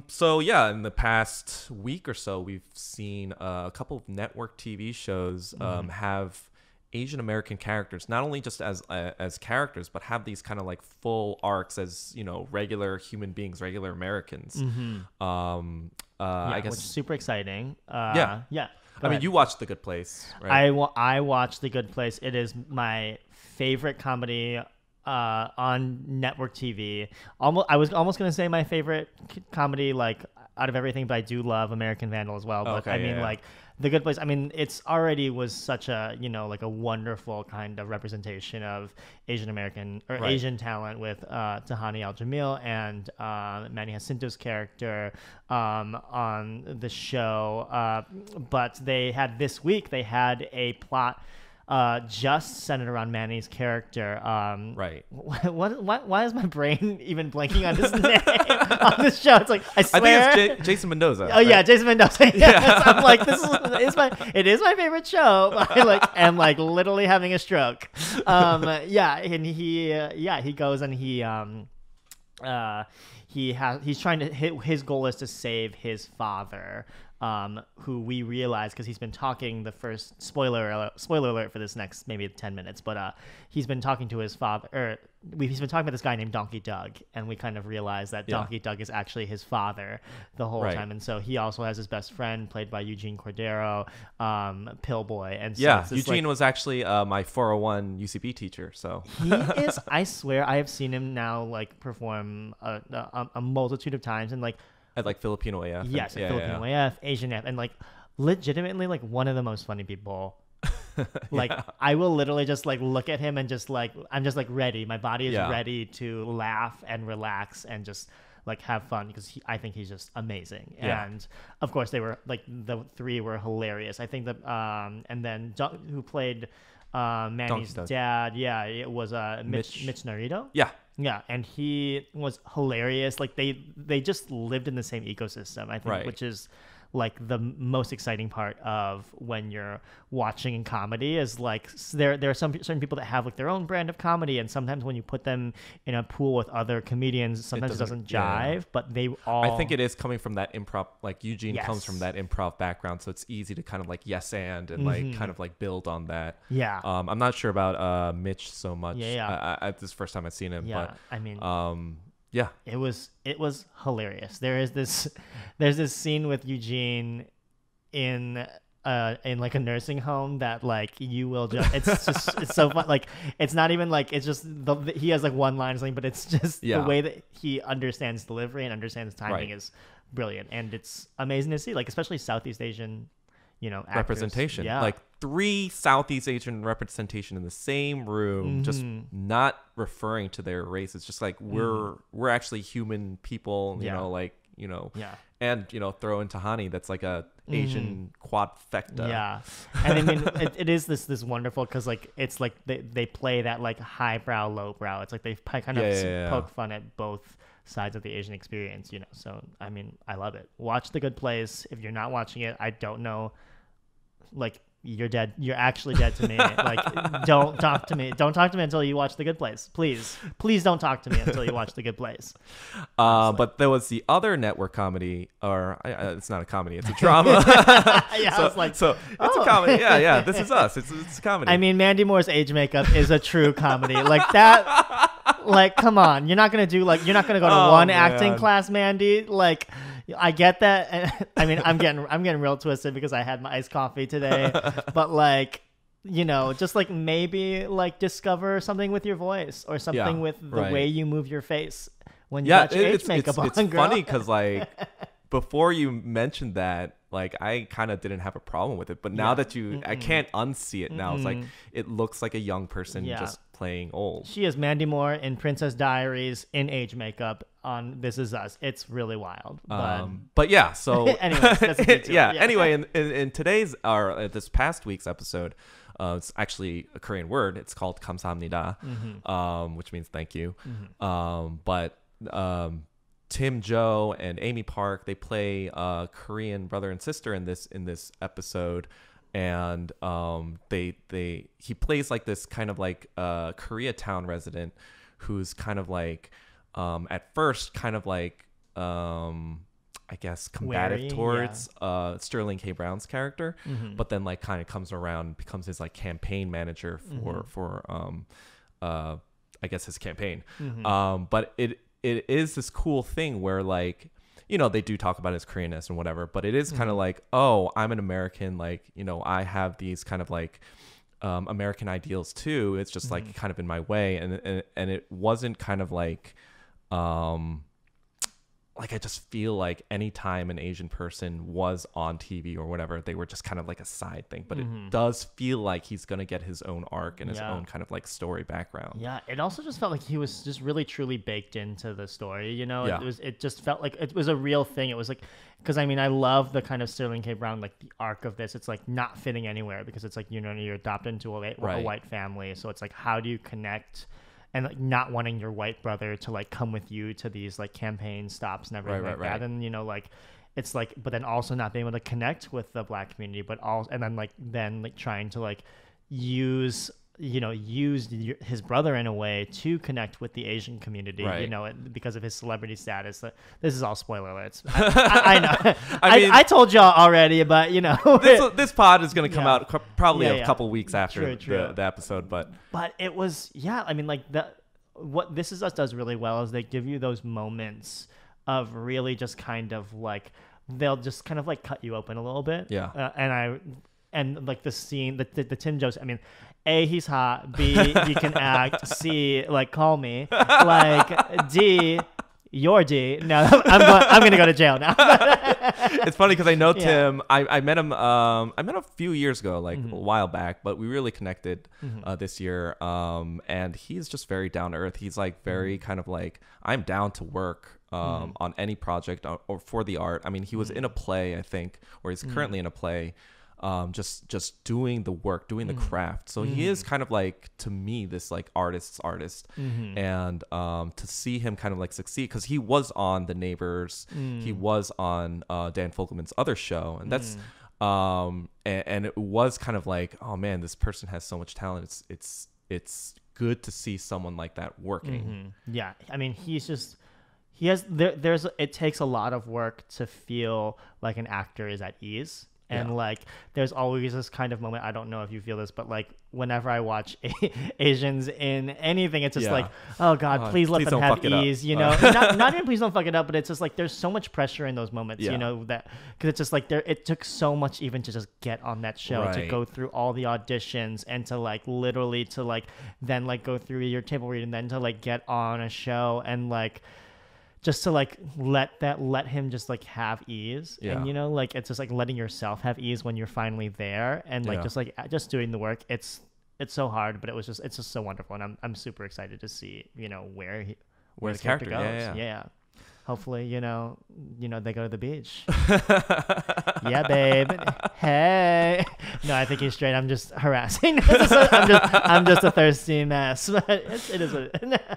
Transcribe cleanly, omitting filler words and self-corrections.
So yeah, in the past week or so, we've seen a couple of network TV shows have Asian American characters, not only just as characters, but have these kind of like full arcs as, you know, regular human beings, regular Americans. I guess which is super exciting. Yeah. I mean, you watched The Good Place, right? I watched The Good Place. It is my favorite comedy on network TV. I was almost going to say my favorite comedy, like, out of everything, but I do love American Vandal as well. But like The Good Place, I mean, it's already was such a, you know, like a wonderful kind of representation of Asian American or Asian talent with Tahani Al-Jamil and Manny Jacinto's character on the show. But they had this week, they had a plot just centered around Manny's character. Why is my brain even blanking on his name on this show? It's like, I swear. I think it's Jason Mendoza. Oh yeah, Jason Mendoza. Yes. I'm like, it is my favorite show. I am literally having a stroke. And he goes and he's trying to his goal is to save his father. Who we realize, because he's been talking, the first spoiler alert for this next maybe 10 minutes, but he's been talking to his father, he's been talking about this guy named Donkey Doug, and we kind of realize that Donkey Doug is actually his father the whole time. And so he also has his best friend played by Eugene Cordero, Pillboy. And so Eugene was actually my 401 UCB teacher. So he is, I swear, I have seen him now like perform a multitude of times, and like at like Filipino AF. Yes, Filipino AF, Asian AF, and like legitimately like one of the most funny people. Like I will literally just like look at him and just like I'm just like ready. My body is ready to laugh and relax and just like have fun, because I think he's just amazing. And of course they were like, the three were hilarious. I think that and then who played Manny's dad, it was Mitch Narito. Yeah, and he was hilarious. Like they just lived in the same ecosystem, I think, which is like the most exciting part of when you're watching comedy, is like there are some certain people that have like their own brand of comedy, and sometimes when you put them in a pool with other comedians, sometimes it doesn't jive. But they all, I think it is coming from that improv, like Eugene comes from that improv background, so it's easy to kind of like and like kind of like build on that. I'm not sure about Mitch so much. I this is the first time I've seen him, but I mean it was hilarious. There's this scene with Eugene in like a nursing home that like you will just it's so fun. Like it's not even like, it's just he has like one line or something, but it's just the way that he understands delivery and understands timing is brilliant, and it's amazing to see, like especially Southeast Asian, you know, actors. Representation. Like 3 Southeast Asian representation in the same room, just not referring to their race. It's just like we're actually human people, you know, like, you know, and you know, throw in Tahani, that's like a Asian quadfecta. And I mean it is this wonderful, because like it's like they play that like highbrow lowbrow. It's like they kind of poke fun at both sides of the Asian experience, you know. So I mean, I love it. Watch The Good Place. If you're not watching it, I don't know, like you're dead. You're actually dead to me. Like don't talk to me until you watch The Good Place. Please don't talk to me until you watch The Good Place. But there was the other network comedy, or it's not a comedy, it's a drama. It's a comedy. This is us. It's a comedy. I mean, Mandy Moore's age makeup is a true comedy. Like that. Like, come on, you're not gonna go to one acting class, Mandy. Like, I get that. And, I mean, I'm getting real twisted because I had my iced coffee today. But like, you know, just like maybe like discover something with your voice, or something with the way you move your face when you got your age makeup on. It's funny because like before you mentioned that, like I kind of didn't have a problem with it, but now that I can't unsee it now. It's like it looks like a young person just playing old. She is Mandy Moore in Princess Diaries in age makeup on This Is Us. It's really wild. But yeah, so anyways, that's anyway, in today's or this past week's episode, it's actually a Korean word. It's called 감사합니다, which means thank you. But Tim Joe and Amy Park, they play a Korean brother and sister in this episode, and he plays like this kind of like Koreatown resident who's kind of like at first kind of like I guess combative Wary, towards Sterling K. Brown's character, but then like kind of comes around, becomes his like campaign manager for I guess his campaign. But it is this cool thing where like, you know, they do talk about his Koreanness and whatever, but it is kind of like, oh, I'm an American, like, you know, I have these kind of like American ideals too. It's just like kind of in my way, and it wasn't kind of like I just feel like anytime an Asian person was on TV or whatever, they were just kind of like a side thing. But it does feel like he's going to get his own arc and his own kind of like story background. Yeah, it also just felt like he was just really truly baked into the story, you know? Yeah. It just felt like it was a real thing. It was like, because I mean, I love the kind of Sterling K. Brown, like the arc of this. It's like not fitting anywhere because it's like, you know, you're adopted into a white family. So it's like, how do you connect? And like not wanting your white brother to like come with you to these like campaign stops and everything like that. And, you know, like it's like, but then also not being able to connect with the Black community, but also, and then trying to like use his brother in a way to connect with the Asian community, you know, because of his celebrity status. This is all spoiler alerts. I know. I told y'all already, but you know, this pod is going to come out probably a couple weeks after the episode, but it was, I mean, like what This Is Us does really well is they give you those moments of really just kind of like, they'll just kind of like cut you open a little bit. And like the scene, the Tim Joseph, I mean, A, he's hot. B, he can act. C, like, call me. Like, D, you're D. No, I'm gonna go to jail now. It's funny because I know Tim. I met him. I met him a few years ago, like a while back, but we really connected this year. And he's just very down to earth. He's like very kind of like, I'm down to work on any project or for the art. I mean, he was in a play, I think, or he's currently in a play. Just doing the work, doing the craft. So he is kind of like, to me, this like artist. And to see him kind of like succeed, because he was on The Neighbors, he was on Dan Fogelman's other show, and that's and it was kind of like, oh man, this person has so much talent. It's good to see someone like that working. Yeah, I mean, it takes a lot of work to feel like an actor is at ease. And like, there's always this kind of moment. I don't know if you feel this, but like, whenever I watch Asians in anything, it's just like, oh God, please let them have ease. You know, not even please don't fuck it up, but it's just like there's so much pressure in those moments. You know, that because it's just like it took so much even to just get on that show, to go through all the auditions and to like literally to like then like go through your table read and then to like get on a show and like. Just to like let him just like have ease, and you know, like it's just like letting yourself have ease when you're finally there, and like just doing the work. It's so hard, but it's just so wonderful, and I'm super excited to see, you know, where the character goes. Yeah. Hopefully, you know they go to the beach. Yeah, babe. Hey. No, I think he's straight. I'm just harassing. I'm just a thirsty mess. But it is what it is.